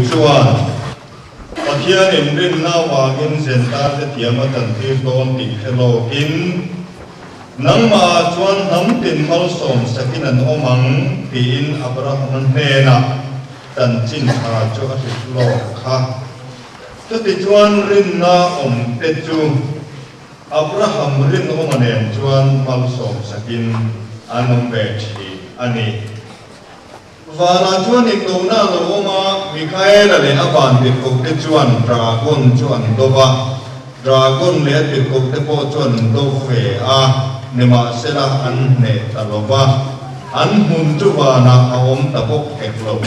chuan pathian in rin na wangin zenta te tiama tan ti don ti khelo in nangma chuan ham tin mal som sakin an omang ti in Abraham hena tan chin kha chu a lo kha chu ti chuan rin na om te chu Abraham rin omanen chuan mal som sakin anom ve thi ani vana chuan in do na lo oma Mikhael le aban ti ko te chuan dragon chuan dova dragon le ti ko te po chuan do ve a nema sela an ne talova an hun chu vana a om ta bok ek lo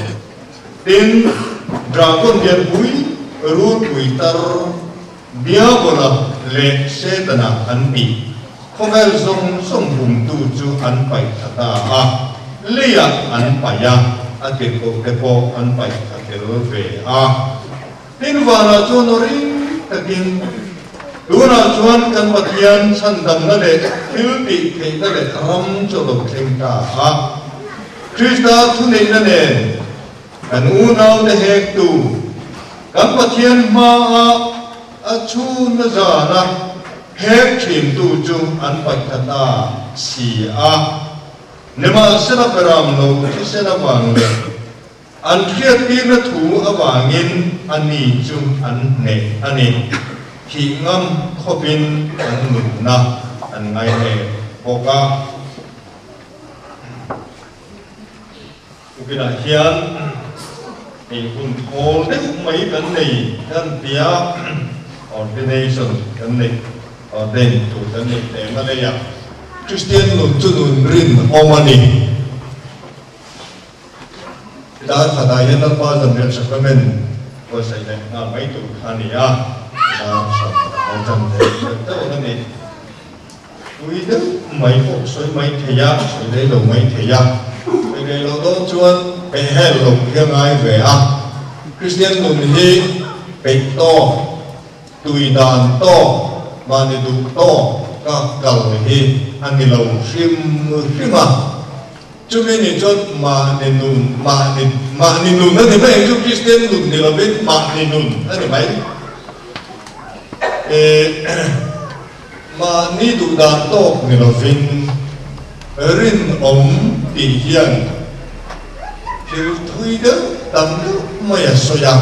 tin dragon ger bui ru bui tar diabola le setana an bi khomel song song hum tu chu an pai thata a leya an paya atil ko tepo an pai atil ve a tin vana chuan ori takin tuna chuan kan pathian chandam na le filti theina le ram chu lo thengta a Krista thunei na ne kan u nau de hek tu kan pathian ma a chu na zana hek thim tu chu an pai thata si a nema sena peram lo thi sena wang le an khiat ti na thu awangin ani chu an ne ani khi ngam khopin an nu na an ngai ne boka ukina hian ei kun thol de mai kan nei kan pia ordination kan nei ordain tu kan nei te ma le ya Christian nun chu nun rin omani da khada yan al pa zam le sacrament ko sai le na mai tu khani ya da sa zam le to na ni ui de mai ko soi mai theya soi le lo mai theya mai le lo do chuan pe he lo ke ngai ve a Christian nun hi pe to tui dan to mani du to ka kal hi ani lo rim a chu me ni chot ma ni nun na ni mai chu Christian nun ni lo bet ma ni nun ani mai ma ni du dan to ni lo vin rin om ti hian thil thui de tam lu mai a soya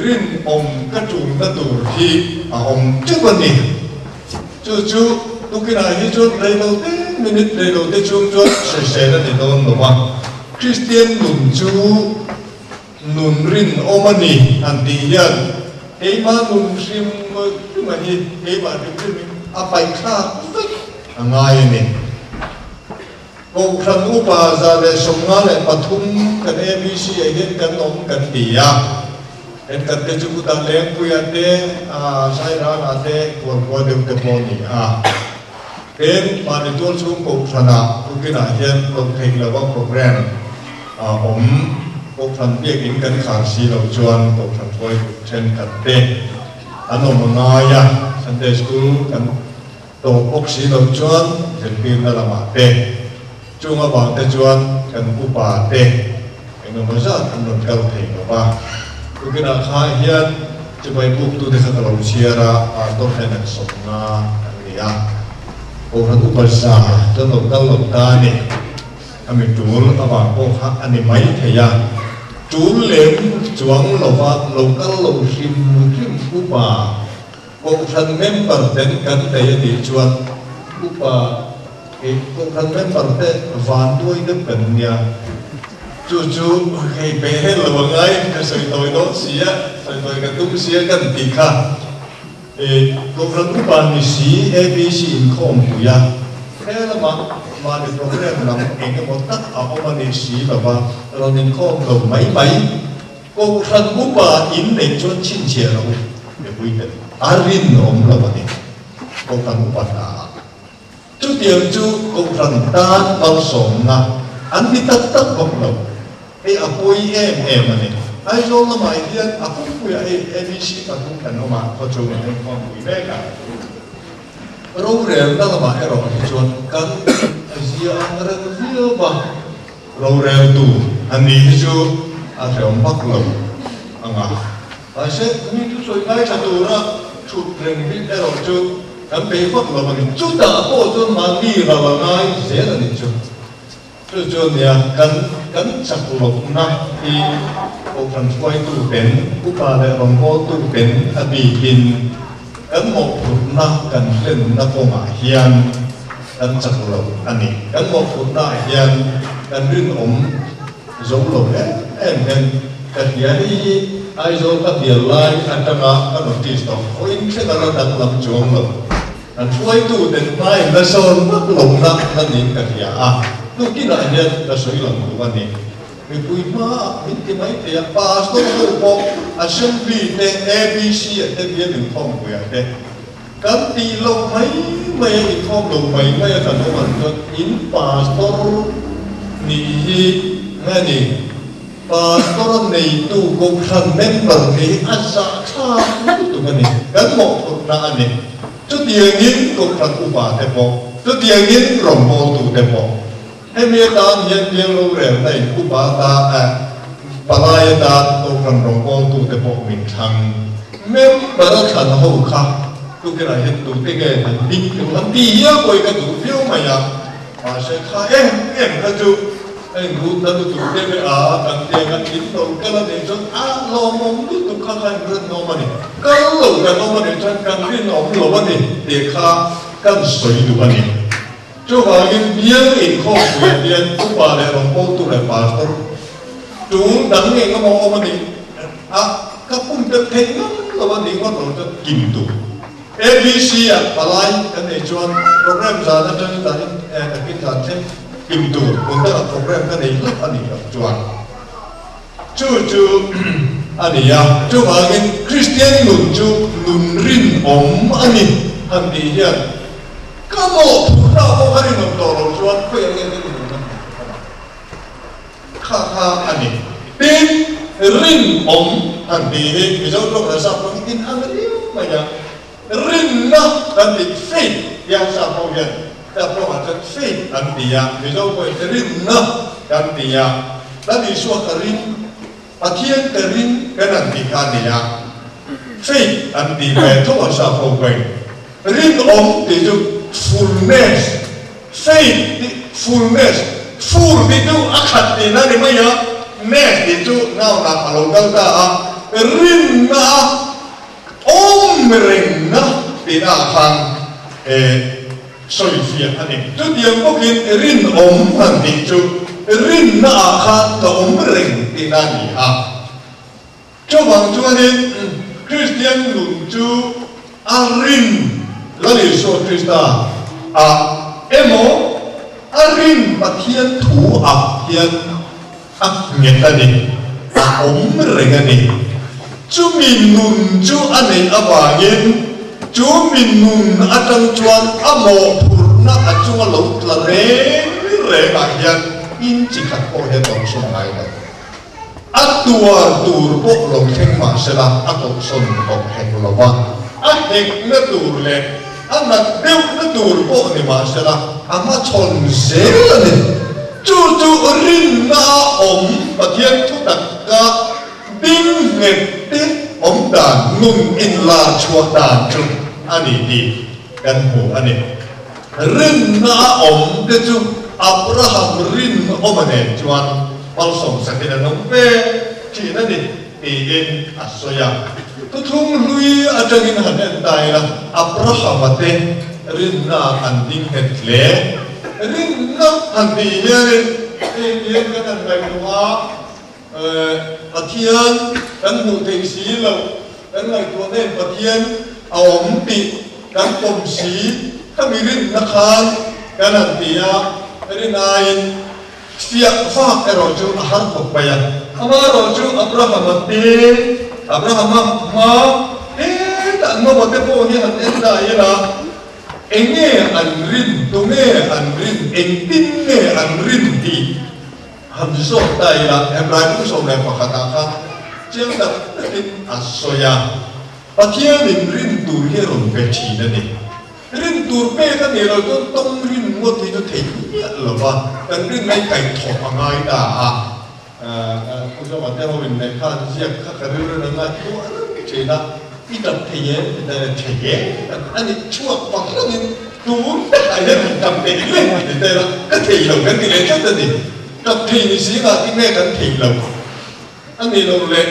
rin om ka chung na tur hi a om chu ni chu tukina hi chu dai lo te minute dai lo te chung chu se na ni don no ma Christian nun chu nun rin omani anti yan ei ma nun sim ma hi ei ba rim a pai kha angai ni ko khan upa za le somnga le pathum kan abc ai kan nom kan tia en kan te chu ta leng puya te sai ra na te ko de te poni a en ma ni tol chung ko thana ukina hian ko thei la wa program om ko than pek in kan khar si lo chuan ko than thoi chen kan te anom nga ya Sunday school kan to ok si lo chuan chen pin la ma te chung a bang te chuan kan upa te en mo za kan non kal thei lo ba ukina kha hian che bai buk tu de kha lo siara a to hen ak sok na ya o ran upal sa to no dal lo ta ni ami tul aba ko ha ani mai theya tul lem chuang lo wa lo kal lo sim upa ko ran member ten kan te di chuan upa e ko ran member te van doi de kan nia chu hei pe he lo ngai ka soi toi do sia soi toi ka tum sia kan ti kha e ko ran upa ni si abc in khom tu ya he la ma ni program lam eng ko tak a o ni si la ba ro ni khom lo mai ko ran upa in ne chon chin che lo e pui te arin om la ba ni ko ran upa ta chu tiang chu ko ran ta al som na an bi tak ko lo e apoi em ani ai zo la mai hian a ku pu ya abc ka tum kan no ma ko chu ne ko pui ve ka ro re na la ma ero ni chuan kan asia ang ran zia ba ro re tu ani chu phải ông bắt lồng à tại sao mình chú soi ngay chặt tu ra chụp rừng biết rồi chú cảm thấy bắt lồng mình chú đã có chú mang đi vào ngay dễ là đi chú nhà cắn chặt lồng na thì ông phần quay tu bền cũng bà lại ông có tu bền bị in cắn một phút na cắn lên na có mà hiền cắn chặt lồng anh ấy cắn một phút na hiền cắn lên ông giống lồng em cái gì ai rồi các điều lại anh ta ngã các đồng chí đó ôi sẽ là nó đặt làm chuông lồng anh quay tu đến mai là son bắt lồng na anh ấy cái gì lúc kia là hiện là soi lồng của anh ấy mình vui mà mình cái mấy thì pastor của assembly thì ABC thì bây giờ mình phong của anh cái tỷ lộc mấy phong lồng mấy cái phần của mình cho in pastor nị nghe nị pastor này tu công thần member này asa cha tu cái này cái một thuộc ra này chút tiền nghìn công thần của bà thế bộ chút tiền nghìn rồng mô tu thế bộให้เมียตาเย็นเลี้ยงลูกเรียนในกุบาตาปลายตาตัวกันรองกองตัวเตปมินทังเมื่อบรรดาขันหูข้าตัวที่ไหนเห็นตัวที่แก่หันดิ้งตัวหันดีเยอะกว่ากันตัวเฟี้ยวมาอย่างมาเสกข้ากันจูไอ้รู้นั่นตัวเด็กกันเด็กกันกินตัวกันแล้วเนี่ยจนลองมองดูตัวข้ากันเรื่องน้องมันนี่ก็หลงกันน้องมันนี่จนกันเรื่องน้องหลงมันนี่เด็กข้ากันสวยดูมันนี่chú bà cái biếng in không quyền biếng chú bà này lòng cô tu lại bà tôi chú đắng nghe cái mong ông đi các ông được thấy lắm là bạn đi có đồ cho kim tu ABC bà lại cái này chọn program ra nó trên cái cái thêm kim tu cũng là program cái này rất anh đi chọn chú anh đi chú bà cái Christian luôn chú luôn rin anh đi hiện cái mộtเราเขาให้หนุ่มโตเราชวนเพื่อนเล่นกันอยู่นะข้าอันนี้ปีรินอันนี้มีเจ้าตัวเราสับเรากินอันนี้มาอย่างรินนะอันนี้ฟีอย่างสับเราอย่างแต่เพราะว่าจะฟีอันนี้มีเจ้าตัวรินนะอันนี้แล้วมีส่วนรินอาเทียนรินเป็นอันนี้อันนี้ฟีอันนี้เป็นตัวสับเราเป็นรินที่จะfullness faith fullness full itu akad di nani maya ness itu ngau nak kalau kata rinna rinna tidak akan solifia ani itu dia mungkin rin nanti itu rinna akan ring di nani coba ni Christian lucu arin lalu so Krista emo arin pathian thu hian nget ani ringani chu min nun chu ani awangin chu min nun atang chuan amo phurna achunga lo tlare ma hian in chi khat ko he tong so ngai la atuar tur po long theng ma sela atok son ko heng lo wa heng na tur le anak bel na tur po ni ma sela ama chon zel ni chu rin na pathian thu tak ka ding nget te dan nun in la chua dan chu ani di kan hu ani rin na te chu Abraham rin ane chuan bal som sakina nong pe chi na ni in asoya tu thung lui atangin hanen dai la Abraham ate rin na anding het le rin na andi ye kan dai wa pathian kan mu te si lo kan lai to ne pathian pi kan tom si kami rin na khan kan antia rin ain siap fak eroju ahar kopaya ama roju Abraham ma tak no bote po ni han enda ira enge anrin tunge anrin engtin ne anrin di han so dai la Ibrahim so ne pakata ka chiang da tin asoya pathian rin tur he ron pe chi na ni rin tur pe ka ni lo tong rin mo ti to thei lo ba kan rin mai kai tho angai da cũng cho bạn theo mình này khá giặc khá khá rư rư là chỗ cái chế đó đi tập thể chế là thể chế anh ấy chuộc bằng nó nên đúng ai đấy mình tập thể lên thì đây là cái thể lồng cái gì trước đây thì tập thể thì chỉ là cái nghe cái thể lồng anh ấy lồng lên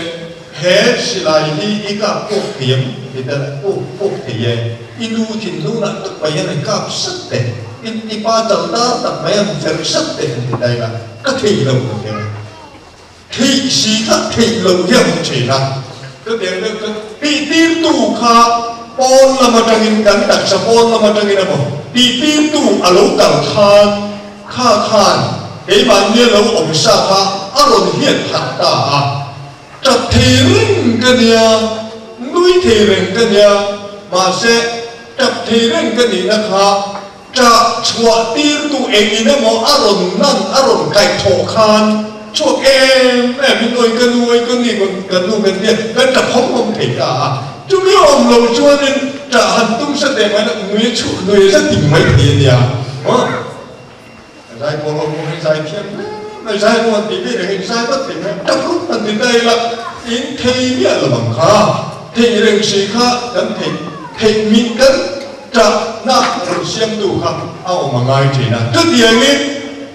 hết chỉ là đi cả cuộc hiểm thì đây là cuộc thể chế inu thì nu là tất cả những cái sức để in ba trăm ta tập mấy anh phải sức để thì đây là cái thể lồng của thị sĩ các thị lồng hiểm chỉ là cái điểm đó cái ti tu kha pon là mà trong in đắn đặt sa pon là mà trong in nào ti tu alo tang khan cái bạn như lâu ông sa kha aron hiện hạt ta chặt thiền cái nhà nuôi thiền cái nhà mà sẽ chặt thiền cái gì đó kha chặt chua ti tu em nó mà aron cái thổ khan chuột em mình nuôi cái gì cần nuôi cái gì cái tập không thể cả chúng mình ông lâu cho nên trả hành tung sẽ để mà người chuột người rất tìm mấy tiền nhà giải bộ lòng hay giải thiên này giải một tí để hình giải bất tỉnh trong lúc mình đến đây là in thầy biết là bằng khá thầy rừng sĩ khá cần thầy mình cần trả nạp rồi xem đủ khá mà ngay chỉ là cái tiền ấy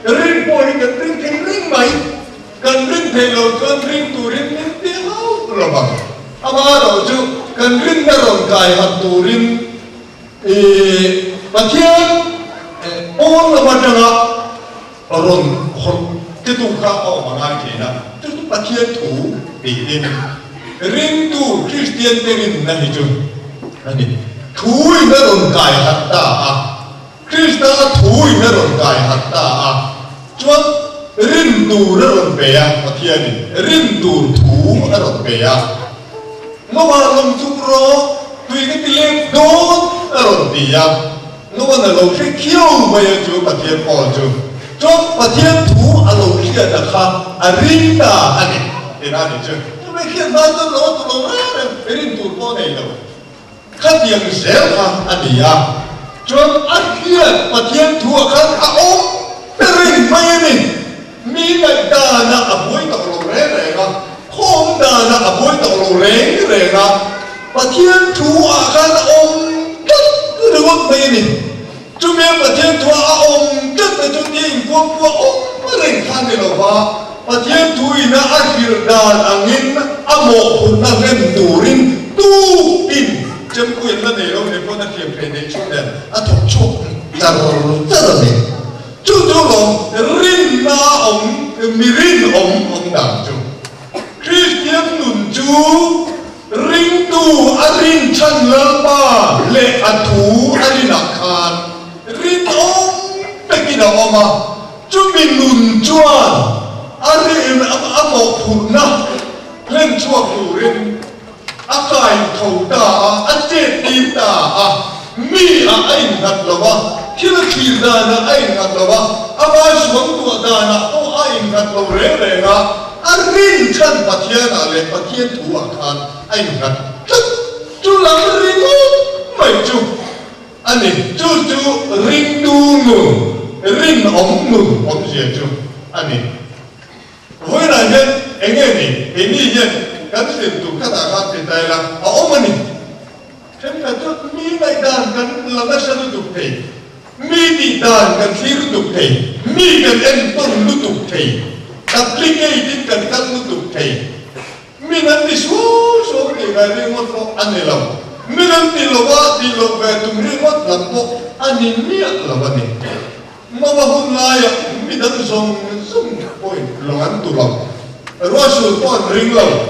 rinh bồi cần rinh thầy rinh mày cần rinh thầy lâu cần rinh tù rinh nên tiếng hấu là bằng mà rồi chứ cần rinh nó rồi cài hạt tù rinh và thiên ôn là mà chẳng ạ rồi cái tu khá mà ngay chỉ là tức là thiên thủ để đến rinh tu Christian để rinh này chứ này thui nó rồi cài hạt ta Christa thui nó rồi cài hạt ta cho rin tu nó rồi về mà thiên rin tu thủ nó rồi về nó mà lòng tu pro tùy cái tiền đốt nó rồi đi nó mà là lòng cái kêu bây giờ chú mà thiên bỏ chú cho mà thiên thủ lòng kia là khá rin ta anh thì ra đi chứ tôi mới khiến nó tôi lo rin tu pro này đâu khát tiền dễ khá anh cho anh kia mà thiên thủ khá ốm rin mấy này mi này ta na avoid tàu lồng rễ ra không ta na avoid tàu lồng rễ ra và thiên thủ khá ốm cất cứ được không mấy này chúng em và thiên thủ ốm cất là chúng em quân ốm mà rình khăn thì là và thiên thủ na akhir dan angin amo pun angin turin tu in chấm quyền là để đâu để con ta kiểm về để chút này thuộc chốt chả này chú lòng rin na ông mi rin ông đảng chú Christian nun chú rin tu rin chan lơ ba lệ thủ rin khan rin ông cái gì đó mà chú mình nun chuan rin amo phun na lên chuộc phủ rin akai thầu ta chết tim ta mi anh hạt lova khi nó khi ra là anh hạt lova mà xuống tua ra là anh hạt lova rẻ nga rin chân bát thiên là lệ bát thiên thủ khan anh hạt chú làm rin mày chú anh ấy chú rin tu nụ rin ông gì chú anh ấy hồi này nhé anh em này nhé cái gì tụ các đại học thì đây là ông anh thế là cho mi này đàn cần là nó sẽ được thầy mi đi đàn cần khi được thầy mi cần em tôn được thầy application cần cần được thầy mi nên đi số thì về đi một số anh này làm mi nên đi lâu về tụi mi một làm bộ anh ấy mi là vậy mà hôm nay mi đang dùng ôi lòng anh tụ lòng rồi số con ring lòng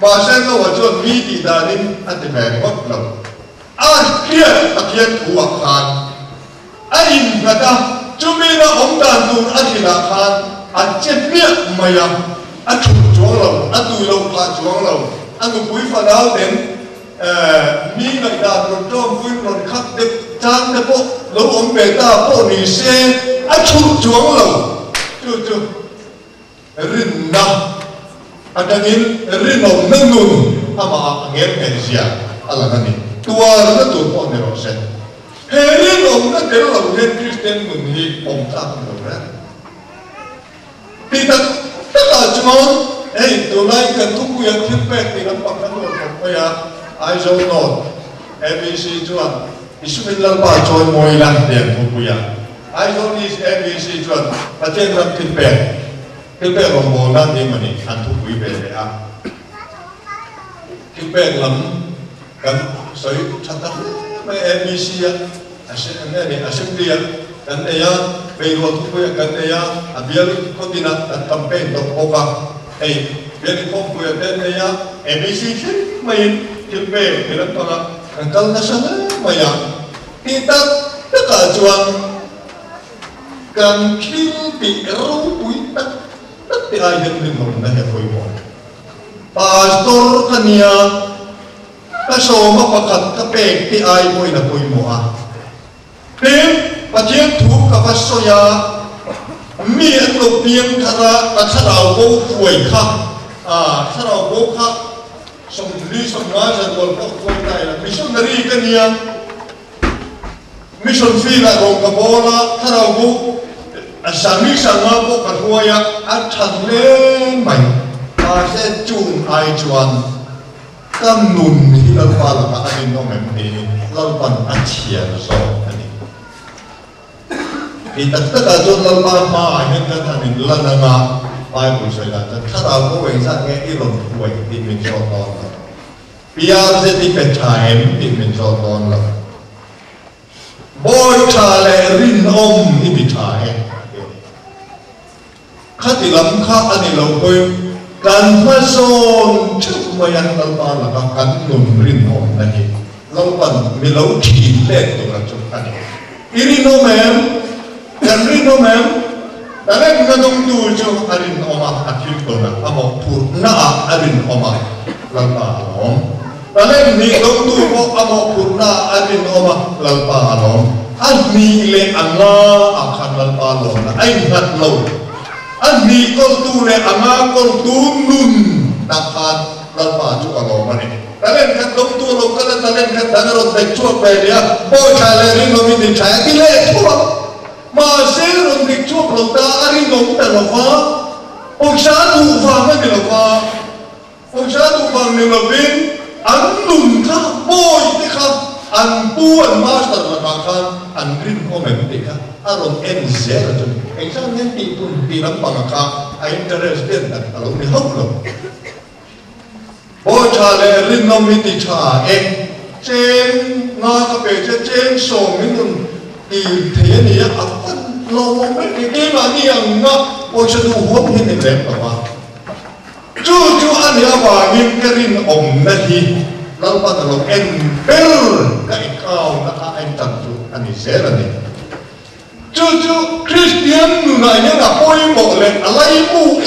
bà sẽ nó vào cho mi đi đàn đi anh thì về một lòng kia bát thiên thủ khan anh người ta chúng mình là ông đàn tu anh thì là khan anh chết miệng mày anh chụp chuông lâu anh tùy lâu phá chuông lâu anh cũng quý phá đáo đến mi này đàn rồi cho quý rồi khắc đẹp trang đẹp bộ lâu ông bè ta bộ nỉ xe anh chụp chuông lâu chưa rin na anh đang in rin ông nâng nôn mà nghe cái gì anh là cái tua nó tụt bỏ này rồi sẽ hệ lòng nó cái lòng hệ Christian mình hi ông ta không được đấy thì tất cả chúng on hey to like kan tu ku yang feedback ni nampak kan tu ya I don't know ABC chuan Bismillah pa join moi lang dia tu ku ya I don't is ABC chuan patien ram feedback rom bo na ni mani an tu ku be le a feedback lam kan soi chata mai ABC ya assembly ya kan ya be ro tu ku ya kan ya abial ko dina campaign to oka hey biar ko ku ya kan ya ABC mai feedback bilang para kalau nasional maya kita dekat juang kan kiri ru puita tapi ayam di mana ya koi mo pastor kania kasoma pakat kapek ti ay koi na koi mo ah tem pacien tu kapaso ya mi ando piang kara kasarau ko kuai ka sarau ko ka somli somma sa gol ko kuai na missionary kania mission fila rong kabola sarau ko asami sama ko kahuaya at chanle mai se chung ai chuan kam nun hilal pala ka anin no mem ni lalpan achia so ani itakta ka jo lalpa ma ahin ka thanin lananga Bible say that thara ko wei sa nge ilon wei ti min so ton piar se ti pe time ti min so ton la boy chale rin om ni bi thai khati lam kha ani lo koi kan ma son chu ma yan dal pa la kan nun rin om na ni lo pan mi lo thi le to ra chu ani iri no mem kan rin no mem dale na dong tu chu arin oma athil ko na amo pur na arin oma lal pa om dale ni dong tu ko amo pur na arin oma lal pa om ani le anga akhan lal pa lo na ai ngat lo ani kol tu le anga kol tu nun nakan lalpa chu alo mani talen kan dong tu lo kala talen kan dangaro dek chu pe dia bo chale rin no min chaya ti le chu ma se ron dek chu lo ta ari no ta lo fa o sha tu fa ma ni lo fa o sha tu fa ni lo bin an nun ka boy te ka an pu an master la ka an rin o men te ka aron enzer tu engsan nen ti pun ti lam pangaka a interest den tak alo ni hok lo bo cha le rin no mi ti cha e chen nga ka pe chen so min nun ti the ni ya apan lo me ti ma ni ang nga bo cha du hom ni ne le pa chu an ya ba nim ka rin om na hi lau pa lo en per ka ikaw na ka en tan chu ani sera ni Cucu Christian nuna nya na poi mo le alai mu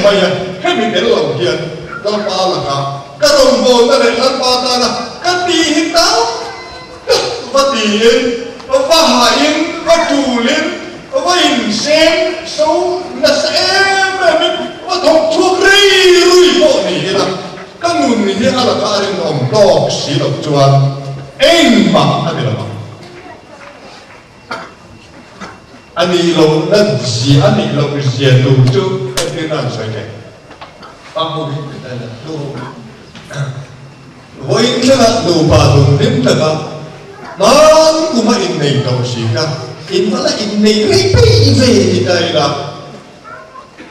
maya hemi de lo dia dal pa la ka karong bo na le dal pa ta na ka ti hita va ti va hain va tulin va in sen so na se me va thok chu ri rui mo ni la ka nun ni ala ka rin om dok si lo chuan en ma adi la ani lo na si ani lo si tu chu cái nào sai cái ba mươi cái này đồ với cái là đồ bà đồ đến là ba nó cũng mà in này đâu xí cả in nó là in này lấy về đây là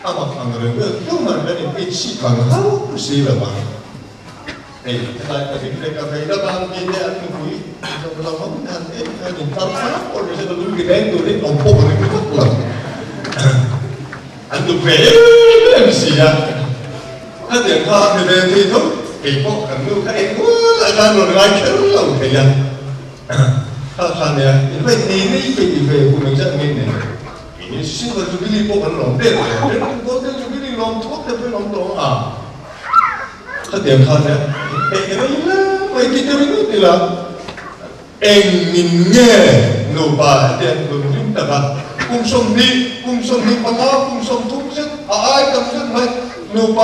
à mà thằng người đó mà cái này in xí bằng hao xí là bằng này là cái cà phê đó bằng cái này ăn cái quý trong đó không ăn cái nhìn tao phát còn cái đó cái đen đồ đấy ông bố này cái rất là anh được về làm gì à? Anh điện thoại thì về thì thôi, kỳ bốc cần nuôi cái em quá là ra rồi lại kéo lâu thì à? Thằng này, những cái này này cái gì về của mình rất nghe này, cái sinh vật chúng đi bốc cần lòng đen, đen có thể chúng đi lòng thuốc thì phải lòng đó à? Anh điện thoại này, cái này là vậy thì tôi nói thì là em nhìn nghe nụ bà điện của chúng ta mà cùng sống đi bằng áo cùng sống thúc sức ai cầm sức hay nụ bà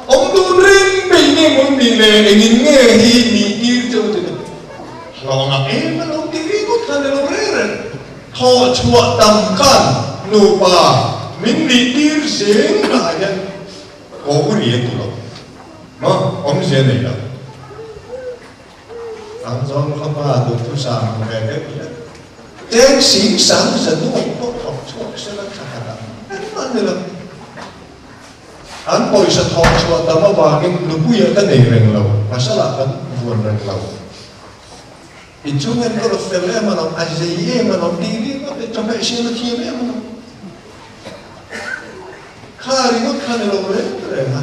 ông tu rin bị nghe muốn bị lệ nhìn nghe hi bị kia cho thì lo ngạc em nó lâu tí có khả năng lâu rẻ thọ chùa tầm can nụ bà mình đi đi riêng là nhân có cái gì tụ lộc mà ông riêng này đâu anh John không phải được tu sang về đấy trên sinh sáng dần nó không có học sẽ là khác cả anh nói là anh bồi sẽ học cho tao mà vào cái lúc bây giờ cái này rèn lâu mà sao là cái buồn rèn lâu thì chúng em có được phép mà nó ai dễ mà nó đi nó để cho mẹ xin nó thiên em nó khai nó khai nó rồi mà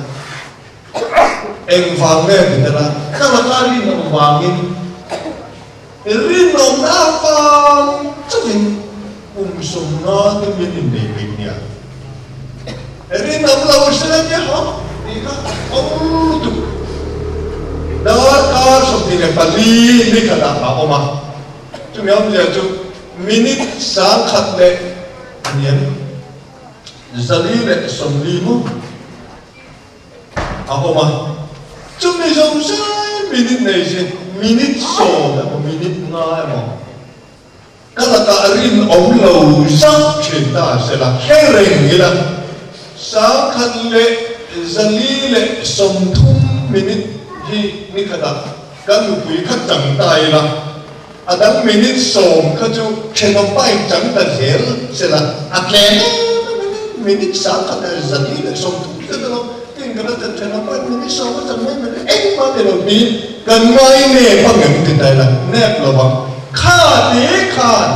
em vàng nghe thì là các bạn khai nó vàng rin nồng đá vàng chắc chắn sum nó tôi biết định để mình nhỉ rin nồng lâu sẽ là nhé hả đi cả ông tụ đó cả sọc thì là Bali đi cả đã bảo mà chúng em giờ chúng minute sáng khát lệ anh em giờ đi lệ sầm đi mu mà chúng mình dùng sai minute này gì minute số là một minute ngay mà các là cả rin ông lâu sắc chuyện ta sẽ là khen rèn nghĩa là sáng khát lệ giờ đi lệ sầm thung minute hi ni khata kan lu pui khat chang tai la adang minute som kha chu cheno pai chang ta zel se la atlen minute sa khata zati le som tu ka no tin ka ta cheno pai minute som ka chang mai me ek ma te lo bi kan mai ne phang ngam tin tai la ne lo ba kha te khan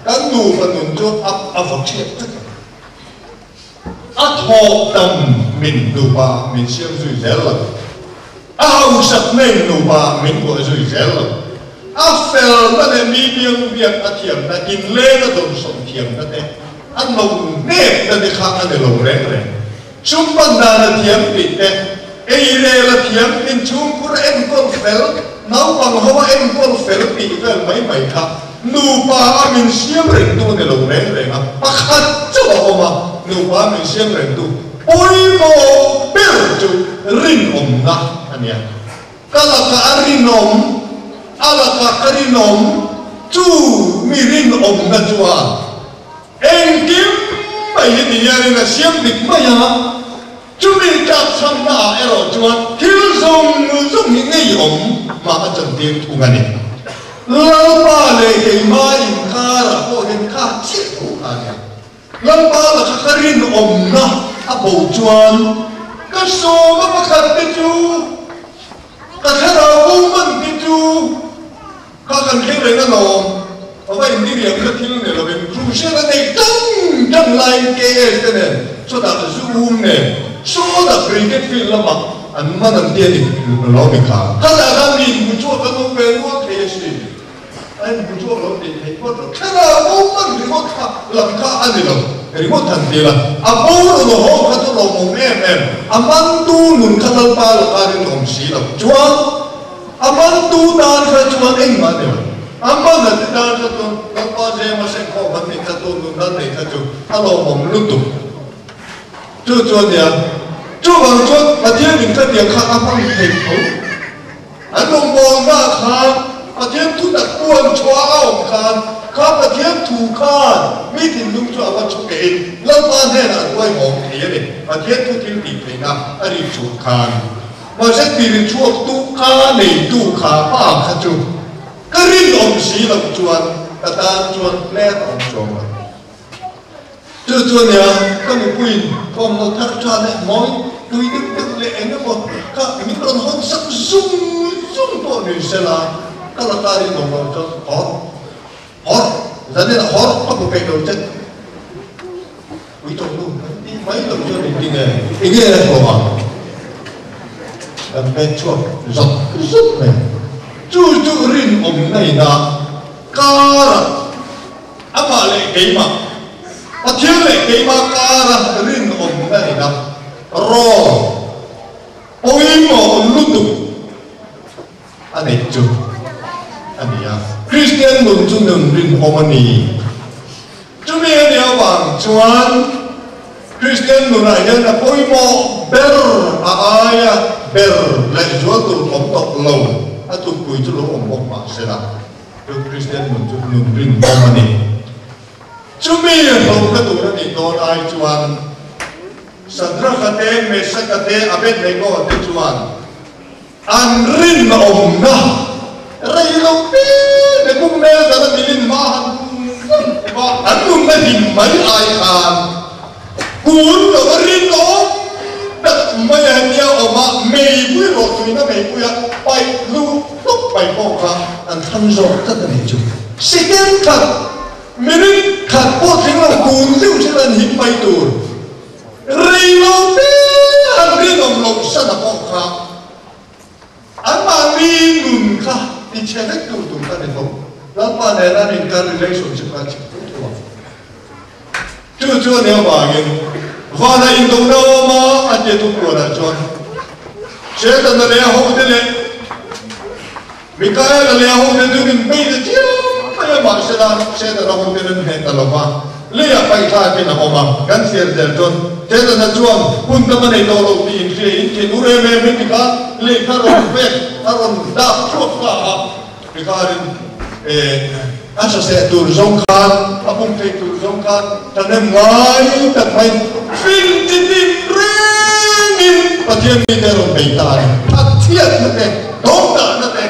kan lu pa nun chu a phok che a thọ tâm mình đủ ba mình xem rồi dễ lắm ao sập nên đủ ba mình gọi rồi dễ lắm a phèo ta để mi biếng việc a thiểm ta in lê ta đồng sống thiểm ta thế ăn lồng nếp ta để khác ta để lồng rèn rèn chúng ban đà là thiểm bị thế ấy lê là thiểm in chúng cũng em con phèo nấu bằng hoa em con phèo bị phèo mấy khác đủ ba mình xem rèn tu để lồng rèn rèn à bắt khát cho mà nụ ba mình xem rèn tu ôi mồ bèo chú rin na anh em các là cả rin ala cả rin chú mi rin na chú à em kiếm mày thì nhà này là xem địch mày à chú mi chặt sang ta ở rồi chú à thiếu dùng những cái mà anh chẳng tiền thu ngân này lâu ba lệ cái mai khá là có hiện khá chết thu anh em lâu ba là cả rin na a bầu chuan cái số mà khát cái chú cái thế nào cũng mình cái chú các anh thấy đấy nó ở đây đi liền cái thiên này là bên chú sẽ là này tăng lại cái này số đã zoom này số đã cái phim là mà anh mà làm tiền thì nó bị khá các là đang nhìn một chỗ cái nó về nó thế gì anh một chỗ nó để thấy có thế nào cũng mình thì có làm khá anh đi đâu remote thằng gì là bố nó họ khát nó mồm em mang tu nụn khát lâu ba là cái gì nồng xí là chúa mang tu đàn khát chúa anh mà điều mang là đàn khát tu lâu ba giờ mà sẽ có vấn đề khát tu nụn đàn này khát chúa alo mồm lút tụ chúa gì à chúa bằng chúa mà thiên mình khát điều khát mang thầy phú anh nông bò ra khát mà thiên tu đặt buồn chúa ông khátข้าพเจ้าถูกฆ่าไม่ถึงลุงชั่วว่าชุกเองแล้วบ้านแน่นอนด้วยหมองเทียนประเทศทุกที่ติดเลยนะอันนี้ชุกฆ่ามาเช็คปีนชั่วตู้ฆ่าในตู้ฆ่าป้าข้าจูก็รีบอมสีหลังจวนกระตานจวนแม่อมจงจวนเนี่ยก็มีผู้หญิงพอมาทักชาเนี่ยมอยดูดึกเลยเองนะหมดก็มีคนห้องสักซุ่มตัวหนึ่งเสร็จละก็ละตาดีตรงเราจนอ๋อgiờ đây là hot có một cái đầu chân quý trọng luôn đi mấy lần cho mình đi nghề là hồ hỏa làm cái chuột dọc cái giúp này chú rin này là cá mà lại cái mà thiên lại cái mà cá rin này là rò ôi mà lúc tục anh này chú anh này Christian nun chung nun rin homani chúng mình đều bằng chuan Christian nun này nên là bôi mò ber aya ber lại chúa tụ ông tộc lâu à tụ cùi chú lỗ ông bốc mà sẽ là Christian nun chung nun rin homani chumi lo ka tu ni don ai chuan sadra kate mesa kate abet lego te chuan an rin na rai lo pi de kum me da milin ma an kum na him mai ai khan kun lo rin lo dat mai hania oma mei pui ro tu na mei pui pai lu tuk pai ko kha an than zo ta ni chu second khat milin khat po thing lo kun liu chilan him pai tu rai lo pi an rin lo sa na ko kha an ma mi nun kha di chele tu tu ta ni ko la pa ne na ni ka relationship ka chi tu chu ne ba ngin va na in dong na ma ate tu ko na chon che ta na le ho de le mi ka ya le ho de tu kin pe de chi pa ya ma se la che ta ho de ne he ta lo ma le ya pai tha ke na ho ma kan ser del ton che ta na chuan pun ta ma nei lo lo ti in che in che nu re me mi ka le ka ro pe ka ro da chot ka ha mi ka rin asa se tur zong khan apung te tur zong khan ta ne mai ta mai fin ti ti ring pathian mi te ro pe ta pathian na te dong ta na te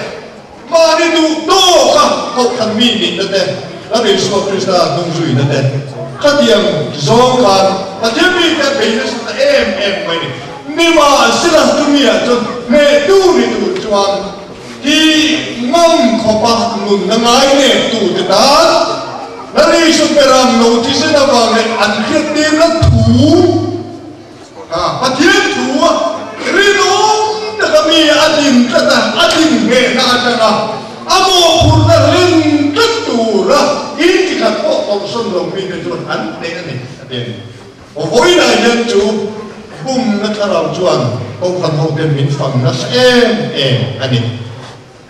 ma ni du do ka ko khan mi ni na te la be so krista dong zui na te ka diam zong khan pathian mi te pe na sa em mai ni ma sila tu mi a tu me tu ni tu chuan thì ngâm khó bạc nụn na ngay nè tụ thế đó là đi xuống bề làm nấu thì sẽ là vào này ăn khiết tiền là thú bắt thiên thú ri nó đã có mi ăn điểm rất là ăn điểm nghề na chẳng à amo phun ra lên rất tụ ra ít thì khác có ông xuân đồng mi cái chuột ăn đấy cái này tiền ở với này nhân chủ bùm nó thà làm chuột ông phần hậu tiền miễn phẳng nó sẽ anh ấy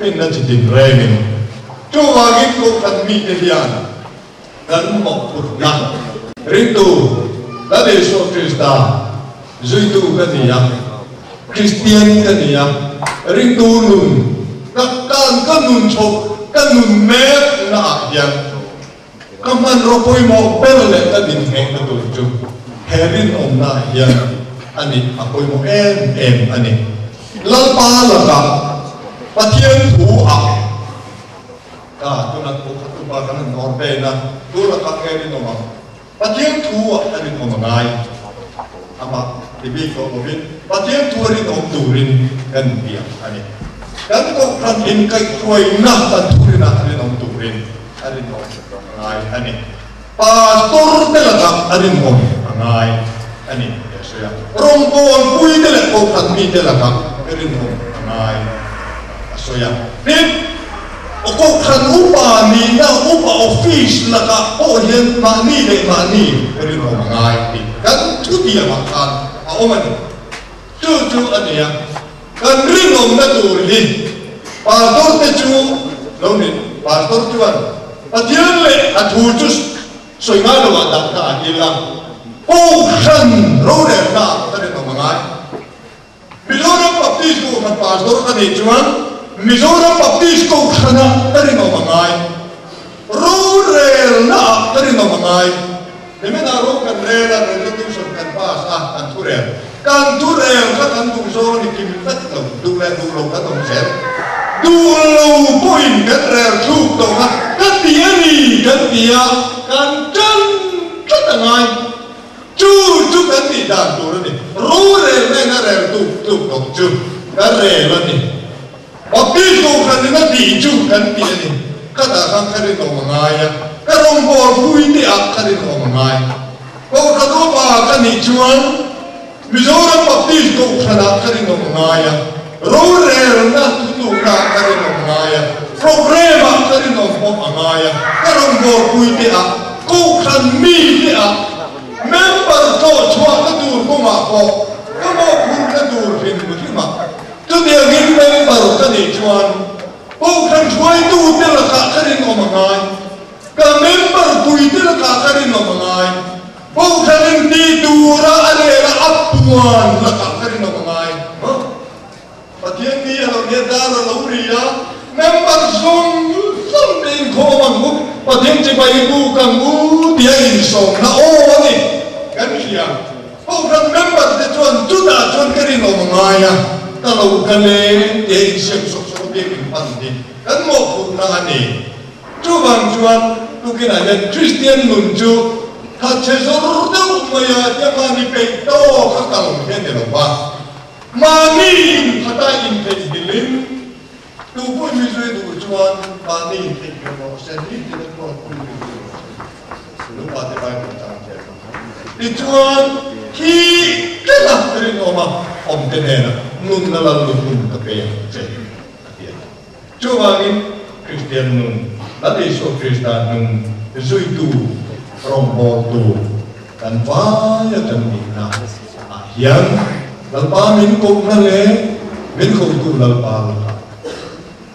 เป็นนั่นจะดิ่งแรงนี่จู่ว่ากินก็ขันมีเดียนกันหมกปุถนะริตูและเดชคริสตาจุยตูกันนี่ยังคริสเตียนกันนี่ยังริตูนุนนักการกันนุนชกกันนุนแม่น่ายังก็มันรบไปหมกเปรเลยกันดิ่งแห่งกันตัวจู่เฮรินอมน่ายังอันนี้อภัยหมกอันนี้ลาปาละกันปะเทียนถูอ่ะตัวนั้นตัวขัดตัวบากันนอนเป็นนะตัวละกันแค่นี้น้องปะเทียนถูอ่ะอันนี้ของง่ายอามาที่บีก็บอกว่าปะเทียนถูนี่น้องดูรินกันเดียวอันนี้กันก็พันอินไก่ช่วยนักกันถูรินอันนี้น้องดูรินอันนี้น้องง่ายอันนี้ปาสตอร์เดลักอันนี้น้องง่ายอันนี้เดี๋ยวเสียรงโกนปุยเดลักก็พันมีเดลักอันนี้น้องง่ายso ya ni ko khan upa ni na upa office la ka o hian ma ni le ma ni ri no ngai ti kan thu ti ma khan a o man chu ania kan ri no na tu ri pastor te chu lo ni pastor chuan pathian le a thu chu soi nga lo da ka ni la o khan ro le na ta ri no ngai Mizoram Baptist ko kan pastor ka ni chuan Mizoram Baptist ko khana tari no mangai rural na tari no mangai deme na ro kan rela resolution kan pass kan turel kan du zo ni kim tat lo du lo ka tong ser du lo point kan rel thu to ha kan tia kan chan chat ngai chu kan ti dan tu ni rural na rel tu chu kan rel ni Baptist ko kan na di chu kan ti ni kada kan kari no mangaya karong bor pui ti ak kari no mangaya ko ka do ba kan ni chuan Mizoram Baptist ko kana kari no mangaya rural na tu ka kari no mangaya program kari no mangaya karong bor pui ti ak ko kan mi ti ak member to chua ka dur ko ma ko mo kun ka dur fin ko ti ma tu dia ngin member ka ni chuan o kan chuai tu te la ka kharin o mangai ka member pui te la ka kharin o mangai o kan ti tu ra ale ra apuan la ka kharin o mangai pathian ni lo ne da lo ri ya member zong something ko mangu pating ci pai bu kang u dia in song na o ni kan sia program member de chuan chuda chuan kerin o mangaya ta lo kan le te siam sok sok be pin pan di kan mo pu na ani chu bang chuan tu kin a Christian nun chu ha che zor de ma ya ya ma ni pe to ka kang hen de lo ba ma ni hata in pe dilin tu pun mi zui tu chuan ma ni te ko se ni de ko pu lu pa te bai ko ta te di chuan hi ke la rin o ma om te ne na nun na la lu kun ka pe che chu wang in Christian nun la de so Christian nun zui tu rombo tu kan va ya tan ni na hian lal pa min ko na le min ko tu lal pa la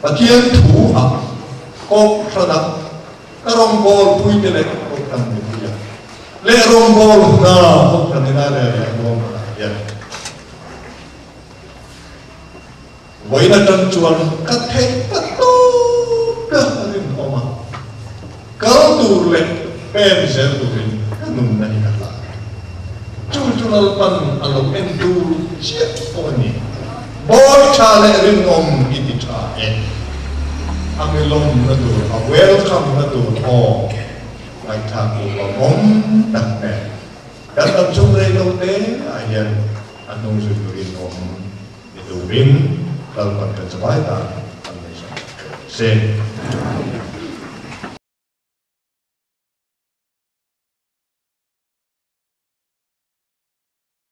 pathian thu a ko sada ka rombo pui te le ko kan ni ya le rombo na ko kan na le ko ya voi na tan chuan ka the ka to ka rin oma ka tu le pen se tu rin ka nun na ni ka la chu chu lal pan alo en tu sia ko ni boy cha le rin om iti cha en angelom na tu a welcome na tu o ai tha ko ba mom tak ne kan tam chung re lo te ayan anong su rin om itu rin lal pan ka chabai ta an se